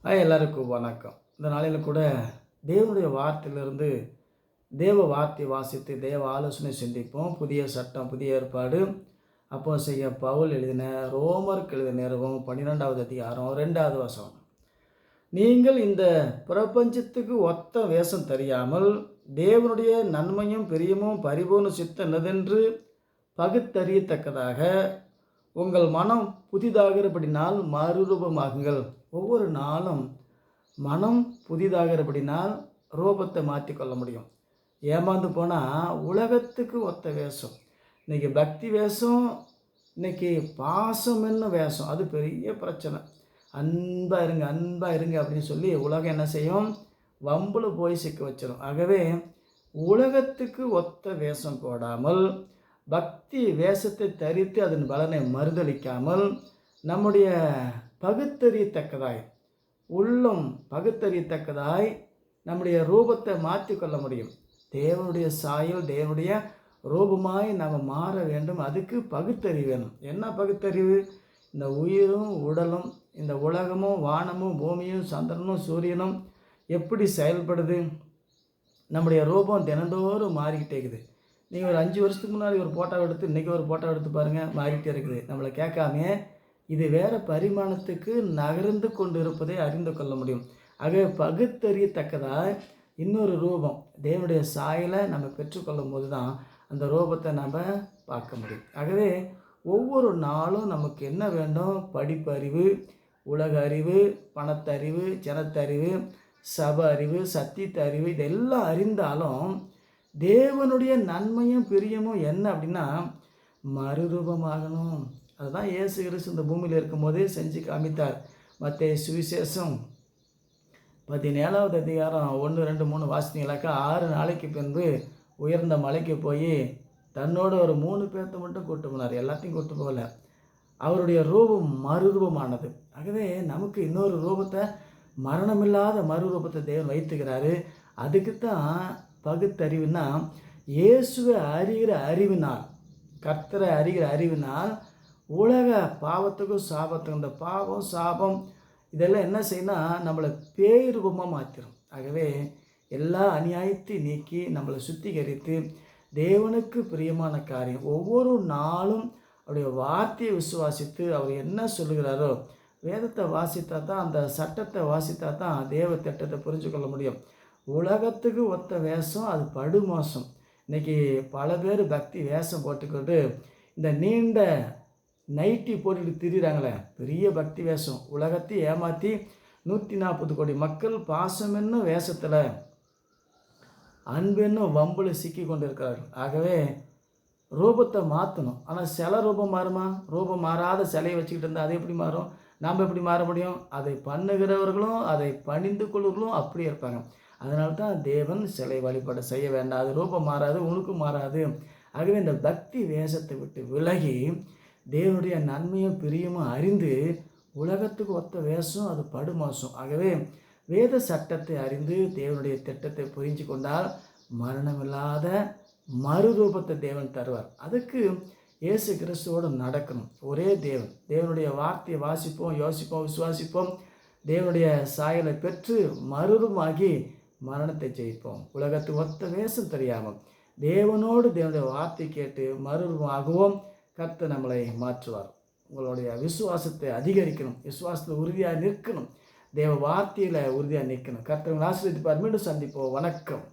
எல்லாருக்கும் வணக்கம். இந்த நாளில் கூட தேவனுடைய வார்த்தையிலிருந்து தேவ வார்த்தை வாசித்து தேவ ஆலோசனை சிந்திப்போம். புதிய சட்டம், புதிய ஏற்பாடு அப்போஸ்தலனாகிய பவுல் எழுதின ரோமருக்கு எழுதின நிருபம் 12வது அதிகாரம் 2வது வசனம். நீங்கள் இந்த பிரபஞ்சத்துக்கு ஒத்த வேஷம் தெரியாமல் தேவனுடைய நன்மையும் பிரியமும் பரிபூர்ண சித்தம் என்னதென்று பகுத்தறியத்தக்கதாக உங்கள் மனம் புதிதாகிறபடினால் மறுரூபமாகுங்கள். ஒவ்வொரு நாளும் மனம் புதிதாகிறபடினால் ரூபத்தை மாற்றிக்கொள்ள முடியும். ஏமாந்து போனால் உலகத்துக்கு ஒத்த வேஷம், இன்றைக்கி பக்தி வேஷம், இன்றைக்கி பாசம் என்ன வேஷம், அது பெரிய பிரச்சனை. அன்பாக இருங்க அன்பாக இருங்க அப்படின்னு சொல்லி உலகம் என்ன செய்யும், வம்பில் போய் சிக்க வச்சிடும். ஆகவே உலகத்துக்கு ஒத்த வேஷம் போடாமல் பக்தி வேஷத்தை தரித்து அதன் பலனை மறுதளிக்காமல் நம்முடைய பகுத்தறியத்தக்கதாய் உள்ளம் பகுத்தறியத்தக்கதாய் நம்முடைய ரூபத்தை மாற்றி கொள்ள முடியும். தேவனுடைய சாயல் தேவனுடைய ரூபமாய் நாம் மாற வேண்டும். அதுக்கு பகுத்தறிவு வேணும். என்ன பகுத்தறிவு? இந்த உயிரும் உடலும் இந்த உலகமும் வானமும் பூமியும் சந்திரனும் சூரியனும் எப்படி செயல்படுது, நம்முடைய ரூபம் தினந்தோறும் மாறிக்கிட்டே இருக்குது. நீங்கள் ஒரு 5 வருஷத்துக்கு முன்னாடி ஒரு ஃபோட்டோ எடுத்து இன்றைக்கி ஒரு ஃபோட்டோ எடுத்து பாருங்கள், மாறிக்கிட்டே இருக்குது. நம்மளை கேட்காம இது வேறு பரிமாணத்துக்கு நகர்ந்து கொண்டு இருப்பதை அறிந்து கொள்ள முடியும். ஆகவே பகுத்தறியத்தக்கதாக இன்னொரு ரூபம் தேவனுடைய சாயலை நம்ம பெற்றுக்கொள்ளும் போது தான் அந்த ரூபத்தை நம்ம பார்க்க முடியும். ஆகவே ஒவ்வொரு நாளும் நமக்கு என்ன வேண்டும்? படிப்பறிவு, உலக அறிவு, பணத்தறிவு, ஜனத்தறிவு, சப அறிவு, சத்தியத்த அறிவு, இதெல்லாம் அறிந்தாலும் தேவனுடைய நன்மையும் பிரியமும் என்ன அப்படின்னா மறுரூபமாகணும். அதுதான் இயேசு கிறிஸ்து இந்த பூமியில் இருக்கும்போதே செஞ்சு காமித்தார். மத்தேயு சுவிசேஷம் 17வது அதிகாரம் 1, 2, 3 வாசித்தீங்களாக்கா 6 நாளைக்கு பின்பு உயர்ந்த மலைக்கு போய் தன்னோட ஒரு 3 பேர்த்த மட்டும் கூட்டு போனார். எல்லாத்தையும் கூட்டு போகல. அவருடைய ரூபம் மறுரூபமானது. ஆகவே நமக்கு இன்னொரு ரூபத்தை, மரணமில்லாத மறுரூபத்தை தேவன் வைத்துக்கிறாரு. அதுக்கு தான் பகுத்தறிவுனா இயேசுவை அறிகிற அறிவினால், கர்த்தரை அறிகிற அறிவினால் உலக பாவத்துக்கும் சாபத்துக்கும், இந்த பாவம் சாபம் இதெல்லாம் என்ன செய்யணும், நம்மளை பேய் ரூபமாக மாற்றிடும். ஆகவே எல்லா அநியாயத்தையும் நீக்கி நம்மளை சுத்திகரித்து தேவனுக்கு பிரியமான காரியம் ஒவ்வொரு நாளும் அவருடைய வார்த்தையை விசுவாசித்து அவர் என்ன சொல்லுகிறாரோ வேதத்தை வாசித்தா தான், அந்த சட்டத்தை வாசித்தா தான் தேவ திட்டத்தை புரிஞ்சு கொள்ள முடியும். உலகத்துக்கு ஒத்த வேஷம் அது படுமோசம். இன்றைக்கி பல பேர் பக்தி வேஷம் போட்டுக்கிட்டு இந்த நீண்ட நைட்டி போட்டுட்டு திரிகிறாங்களே, பெரிய பக்தி வேஷம். உலகத்தை ஏமாற்றி 140 கோடி மக்கள் பாசம் என்னும் வேஷத்தில் அன்பு என்னும் வம்பில் சிக்கி கொண்டு இருக்கிறார்கள். ஆகவே ரூபத்தை மாற்றணும். ஆனால் சில ரூபம் மாறுமா? ரூபம் மாறாத சிலையை வச்சுக்கிட்டு இருந்தால் அது எப்படி மாறும்? நாம் எப்படி மாற முடியும்? அதை பண்ணுகிறவர்களும் அதை பணிந்து கொள்வர்களும் அப்படி இருப்பாங்க. அதனால தான் தேவன் சிலை வழிபாடு செய்ய வேண்டாம். அது ரூபம் மாறாது, உனக்கும் மாறாது. ஆகவே இந்த பக்தி வேஷத்தை விட்டு விலகி தேவனுடைய நன்மையும் பிரியமும் அறிந்து உலகத்துக்கு ஒத்த வேஷம் அது படுமோசம். ஆகவே வேத சட்டத்தை அறிந்து தேவனுடைய திட்டத்தை புரிஞ்சு கொண்டால் மரணமில்லாத மறுரூபத்தை தேவன் தருவார். அதுக்கு இயேசு கிறிஸ்துவோடு நடக்கணும். ஒரே தேவன். தேவனுடைய வார்த்தையை வாசிப்போம், யோசிப்போம், விசுவாசிப்போம். தேவனுடைய சாயலை பெற்று மறுரூபமாகி மரணத்தை ஜெயிப்போம். உலகத்துக்கு ஒத்த வேஷம் தெரியாமல் தேவனோடு தேவனுடைய வார்த்தை கேட்டு மறுரூபமாகவும் கர்த்தர் நம்மளை மாற்றுவார். உங்களுடைய விசுவாசத்தை அதிகரிக்கணும், விசுவாசத்தில் உறுதியாக நிற்கணும், தேவ வார்த்தையில் உறுதியாக நிற்கணும். கர்த்தர் ஆசீர்வதிப்பார். மீண்டும் சந்திப்போம். வணக்கம்.